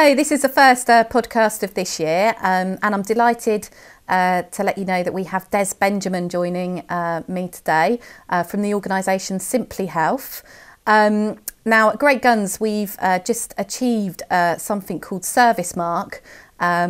So this is the first podcast of this year, and I'm delighted to let you know that we have Des Benjamin joining me today from the organisation Simplyhealth. Now at Great Guns we've just achieved something called Service Mark,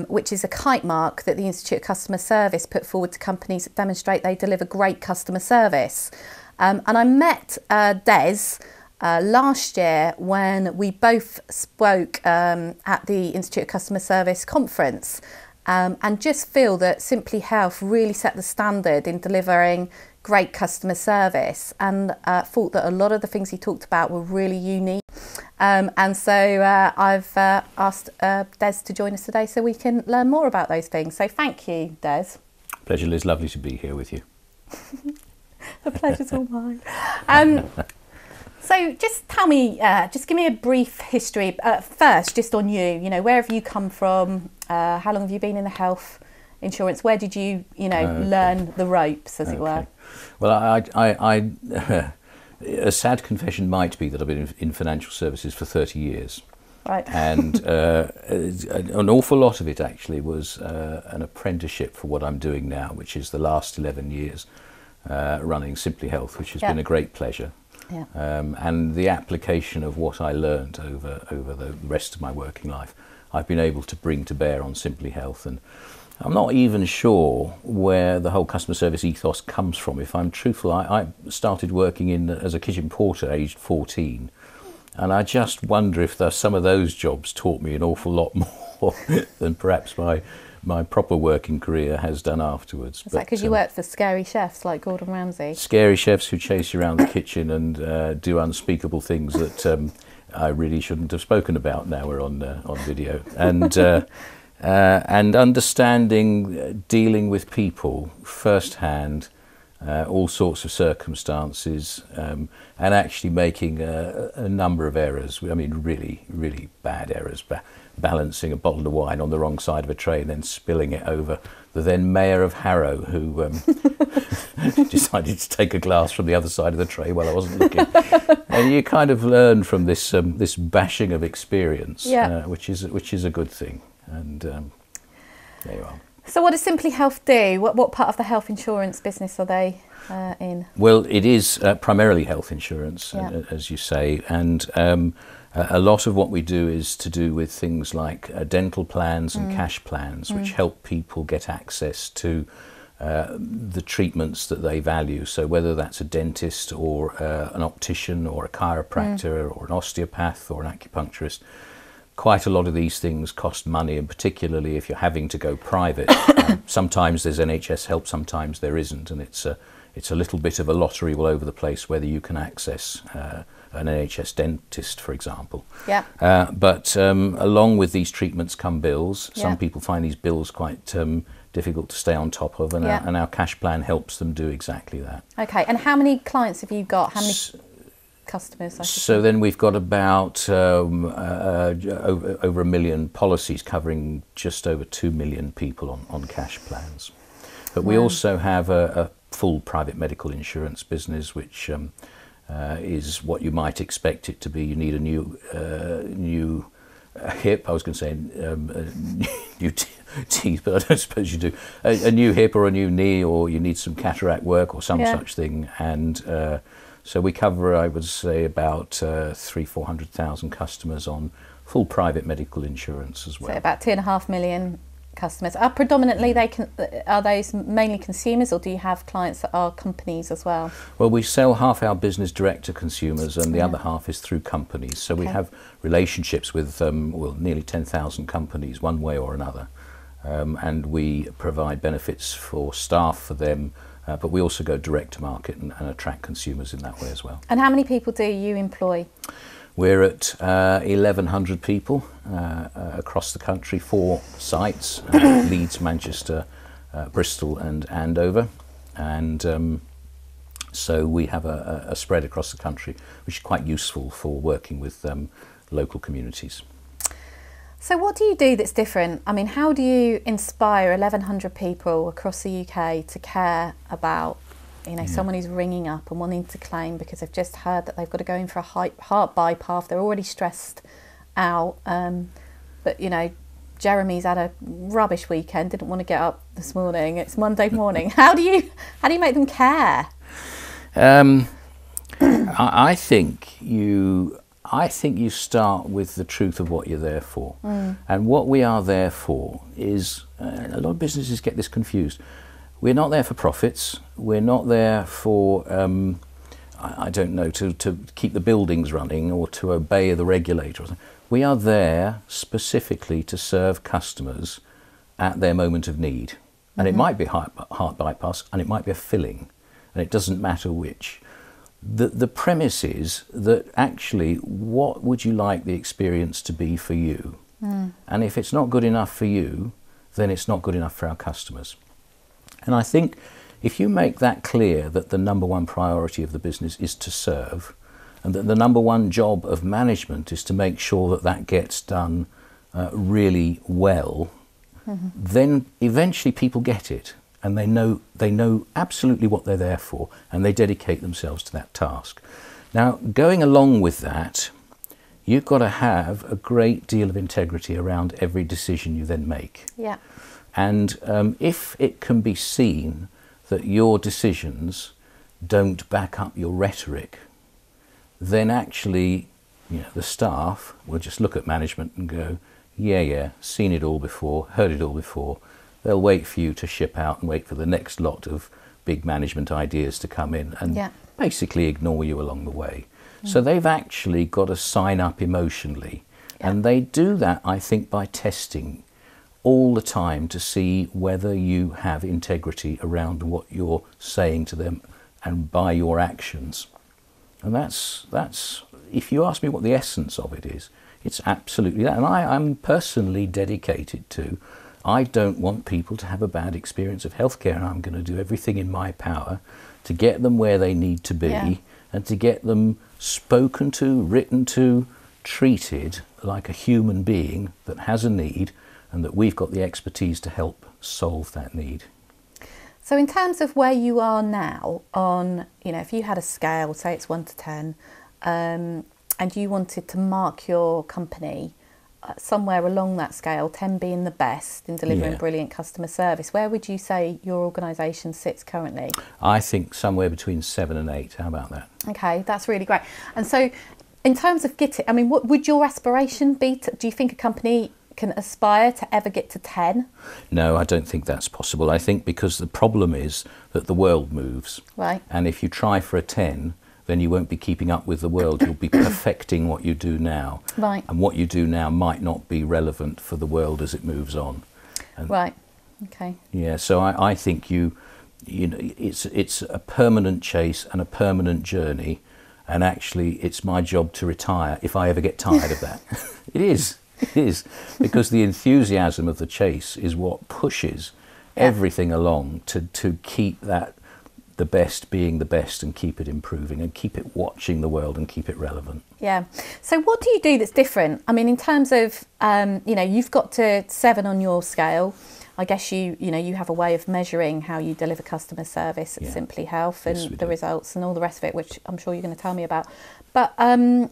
which is a kite mark that the Institute of Customer Service put forward to companies that demonstrate they deliver great customer service. And I met Des last year when we both spoke at the Institute of Customer Service conference, and just feel that Simplyhealth really set the standard in delivering great customer service, and thought that a lot of the things he talked about were really unique. And so I've asked Des to join us today so we can learn more about those things. So thank you, Des. Pleasure, Liz. Lovely to be here with you. The pleasure's all mine. So just tell me, just give me a brief history first, just on you. You know, where have you come from? How long have you been in the health insurance? Where did you, learn the ropes, as it were? Well, a sad confession might be that I've been in financial services for 30 years. Right. And an awful lot of it actually was an apprenticeship for what I'm doing now, which is the last 11 years running Simplyhealth, which has been a great pleasure. Yeah. And the application of what I learned over the rest of my working life, I've been able to bring to bear on Simplyhealth. And I'm not even sure where the whole customer service ethos comes from. If I'm truthful, I started working as a kitchen porter aged 14. And I just wonder if some of those jobs taught me an awful lot more than perhaps my proper working career has done afterwards. Is that because you worked for scary chefs like Gordon Ramsay? Scary chefs who chase you around the kitchen and do unspeakable things that I really shouldn't have spoken about. Now we're on video. And understanding, dealing with people firsthand, all sorts of circumstances, and actually making a number of errors. I mean, really, really bad errors. Balancing a bottle of wine on the wrong side of a tray and then spilling it over the then Mayor of Harrow, who decided to take a glass from the other side of the tray while I wasn't looking. And you kind of learn from this this bashing of experience, which is a good thing. And there you are. So what does Simplyhealth do? What part of the health insurance business are they in? Well, it is primarily health insurance, as you say, and a lot of what we do is to do with things like dental plans and cash plans, which help people get access to the treatments that they value. So whether that's a dentist or an optician or a chiropractor or an osteopath or an acupuncturist, quite a lot of these things cost money, and particularly if you're having to go private. Sometimes there's NHS help, sometimes there isn't, and it's a little bit of a lottery all over the place whether you can access an NHS dentist, for example. Yeah. But along with these treatments come bills. Some people find these bills quite difficult to stay on top of, and our cash plan helps them do exactly that. Okay, and how many clients have you got? How many customers? So then we've got about over 1 million policies covering just over 2 million people on cash plans. But we also have a full private medical insurance business, which is what you might expect it to be. You need a new hip. I was going to say new teeth, but I don't suppose you do. A new hip or a new knee, or you need some cataract work or some such thing. And so we cover, I would say, about 300,000-400,000 customers on full private medical insurance as well. So about 2.5 million customers. Are predominantly are those mainly consumers, or do you have clients that are companies as well? Well, we sell half our business direct to consumers, and the other half is through companies. So we have relationships with nearly 10,000 companies, one way or another, and we provide benefits for staff for them. But we also go direct to market and attract consumers in that way as well. And how many people do you employ? We're at 1,100 people across the country, 4 sites, Leeds, Manchester, Bristol and Andover. And so we have a spread across the country, which is quite useful for working with local communities. So what do you do that's different? I mean, how do you inspire 1,100 people across the UK to care about, someone who's ringing up and wanting to claim because they've just heard that they've got to go in for a heart bypass, they're already stressed out. but Jeremy's had a rubbish weekend, didn't want to get up this morning. It's Monday morning. How do you make them care? I think you start with the truth of what you're there for. And what we are there for is, a lot of businesses get this confused. We're not there for profits. We're not there for, I don't know, to keep the buildings running or to obey the regulator or something. We are there specifically to serve customers at their moment of need. And it might be heart bypass, and it might be a filling, and it doesn't matter which. The premise is that actually, what would you like the experience to be for you? And if it's not good enough for you, then it's not good enough for our customers. And I think if you make that clear, that the number one priority of the business is to serve, and that the number one job of management is to make sure that that gets done really well, then eventually people get it, and they know absolutely what they're there for, and they dedicate themselves to that task. Now, going along with that, you've got to have a great deal of integrity around every decision you then make. Yeah. And if it can be seen that your decisions don't back up your rhetoric, then actually, the staff will just look at management and go, yeah, seen it all before, heard it all before. They'll wait for you to ship out and wait for the next lot of big management ideas to come in and basically ignore you along the way. So they've actually got to sign up emotionally. And they do that, I think, by testing all the time to see whether you have integrity around what you're saying to them and by your actions. And that's if you ask me what the essence of it is, it's absolutely that. And I'm personally dedicated to, I don't want people to have a bad experience of healthcare, and I'm going to do everything in my power to get them where they need to be and to get them spoken to, written to, treated like a human being that has a need, and that we've got the expertise to help solve that need. So in terms of where you are now on, if you had a scale, say it's 1 to 10, and you wanted to mark your company somewhere along that scale, 10 being the best in delivering brilliant customer service, where would you say your organisation sits currently? I think somewhere between 7 and 8. How about that? Okay, that's really great. And so in terms of what would your aspiration be? Do you think a company can aspire to ever get to 10? No, I don't think that's possible. I think because the problem is that the world moves. Right. And if you try for a 10, then you won't be keeping up with the world. You'll be perfecting what you do now. Right. And what you do now might not be relevant for the world as it moves on. And right. Okay. Yeah, so I think it's a permanent chase and a permanent journey, and actually it's my job to retire if I ever get tired of that. It is, because the enthusiasm of the chase is what pushes everything along to keep that, the best being the best, and keep it improving and keep it watching the world and keep it relevant. Yeah. So what do you do that's different? I mean, in terms of, you've got to 7 on your scale. I guess you have a way of measuring how you deliver customer service at Simplyhealth and the results and all the rest of it, which I'm sure you're going to tell me about. But what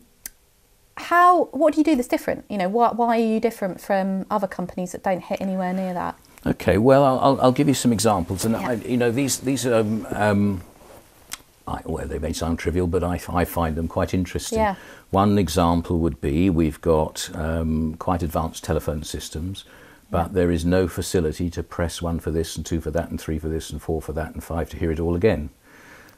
do you do that's different? Why are you different from other companies that don't hit anywhere near that? Okay, well, I'll give you some examples, and these are well, they may sound trivial, but I find them quite interesting. Yeah. One example would be we've got quite advanced telephone systems, but there is no facility to press 1 for this and 2 for that and 3 for this and 4 for that and 5 to hear it all again.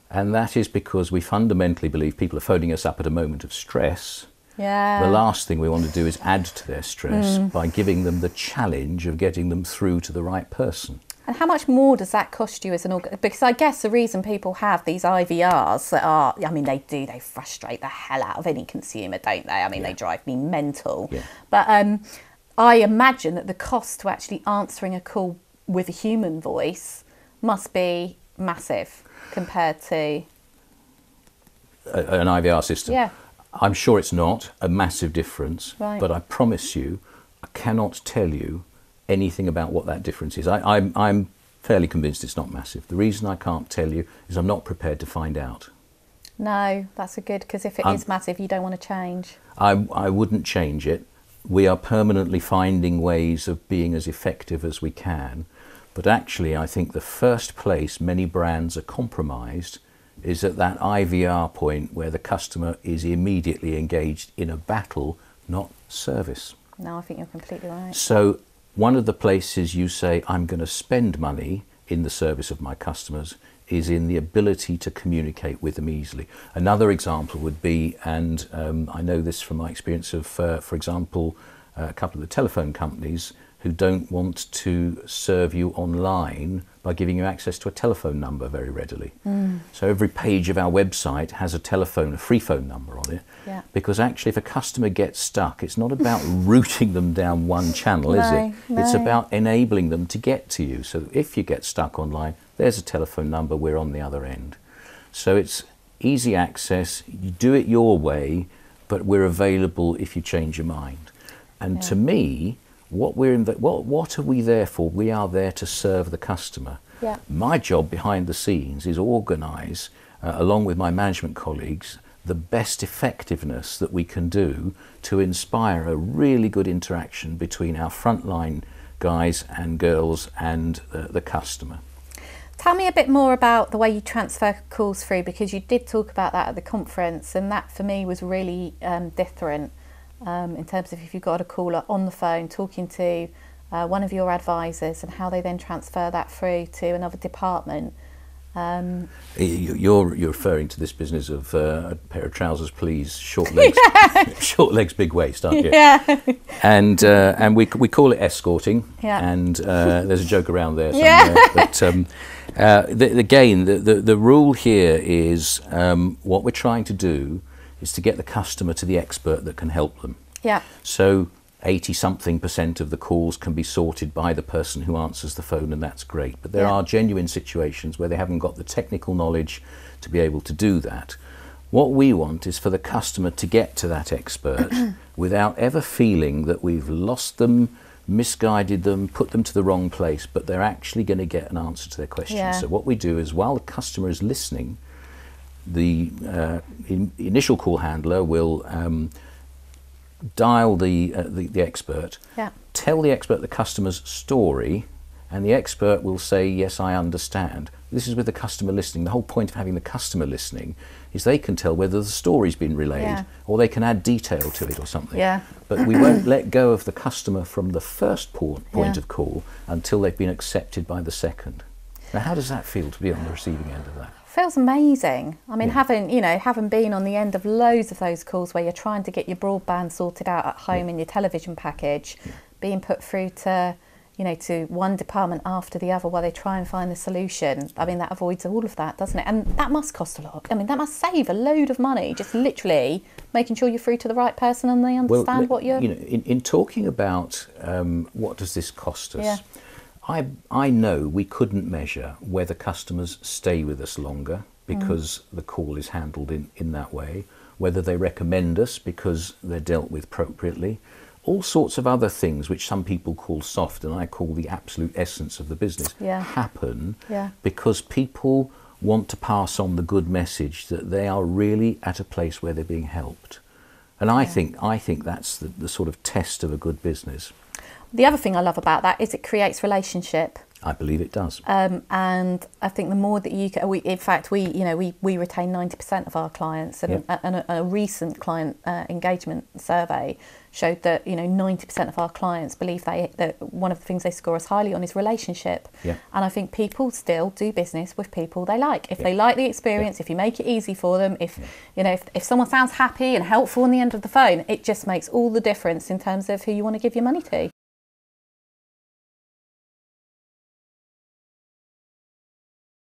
And that is because we fundamentally believe people are phoning us up at a moment of stress. Yeah. The last thing we want to do is add to their stress by giving them the challenge of getting them through to the right person. And how much more does that cost you as an because I guess the reason people have these IVRs that are, they frustrate the hell out of any consumer, don't they? They drive me mental. Yeah. But I imagine that the cost to actually answering a call with a human voice must be massive compared to an IVR system. Yeah. I'm sure it's not a massive difference, right. But I promise you, I cannot tell you anything about what that difference is. I'm fairly convinced it's not massive. The reason I can't tell you is I'm not prepared to find out. No, that's a good, because if it is massive, you don't want to change. I wouldn't change it. we are permanently finding ways of being as effective as we can. But actually, I think the first place many brands are compromised is at that IVR point where the customer is immediately engaged in a battle, not service. No, I think you're completely right. So one of the places you say, I'm going to spend money in the service of my customers, is in the ability to communicate with them easily. Another example would be, and I know this from my experience of, for example, a couple of the telephone companies who don't want to serve you online by giving you access to a telephone number very readily. So every page of our website has a free phone number on it, because actually if a customer gets stuck, it's not about routing them down one channel, is it? It's about enabling them to get to you. So if you get stuck online, there's a telephone number, we're on the other end. So it's easy access, you do it your way, but we're available if you change your mind. And to me, what are we there for? We are there to serve the customer. My job behind the scenes is organise, along with my management colleagues, the best effectiveness that we can do to inspire a really good interaction between our frontline guys and girls and the customer. Tell me a bit more about the way you transfer calls through, because you did talk about that at the conference, and that for me was really different. In terms of if you've got a caller on the phone talking to one of your advisors and how they then transfer that through to another department. You're referring to this business of a pair of trousers, please, short legs, short legs, big waist, aren't you? And we call it escorting, and there's a joke around there somewhere. But again, the rule here is what we're trying to do is to get the customer to the expert that can help them. So 80-something% of the calls can be sorted by the person who answers the phone, and that's great. But there are genuine situations where they haven't got the technical knowledge to be able to do that. What we want is for the customer to get to that expert without ever feeling that we've lost them, misguided them, put them to the wrong place, but they're actually going to get an answer to their question. So what we do is, while the customer is listening, the initial call handler will dial the expert, tell the expert the customer's story, and the expert will say, yes, I understand. This is with the customer listening. The whole point of having the customer listening is they can tell whether the story's been relayed, or they can add detail to it or something. But we won't let go of the customer from the first point of call until they've been accepted by the second. Now, how does that feel to be on the receiving end of that? Feels amazing. I mean, having been on the end of loads of those calls where you're trying to get your broadband sorted out at home in your television package, being put through to, to one department after the other while they try and find the solution. I mean, that avoids all of that, doesn't it? And that must cost a lot. I mean, that must save a load of money, just literally making sure you're through to the right person and they understand what you're... in talking about what does this cost us, I know we couldn't measure whether customers stay with us longer because the call is handled in that way, whether they recommend us because they're dealt with appropriately, all sorts of other things which some people call soft and I call the absolute essence of the business happen because people want to pass on the good message that they are really at a place where they're being helped. And I think that's the sort of test of a good business. The other thing I love about that is it creates relationship. I believe it does. And I think the more that you can, we retain 90% of our clients, and a recent client engagement survey showed that 90% of our clients believe that one of the things they score us highly on is relationship. And I think people still do business with people they like. If they like the experience, if you make it easy for them, if someone sounds happy and helpful on the end of the phone, it just makes all the difference in terms of who you want to give your money to.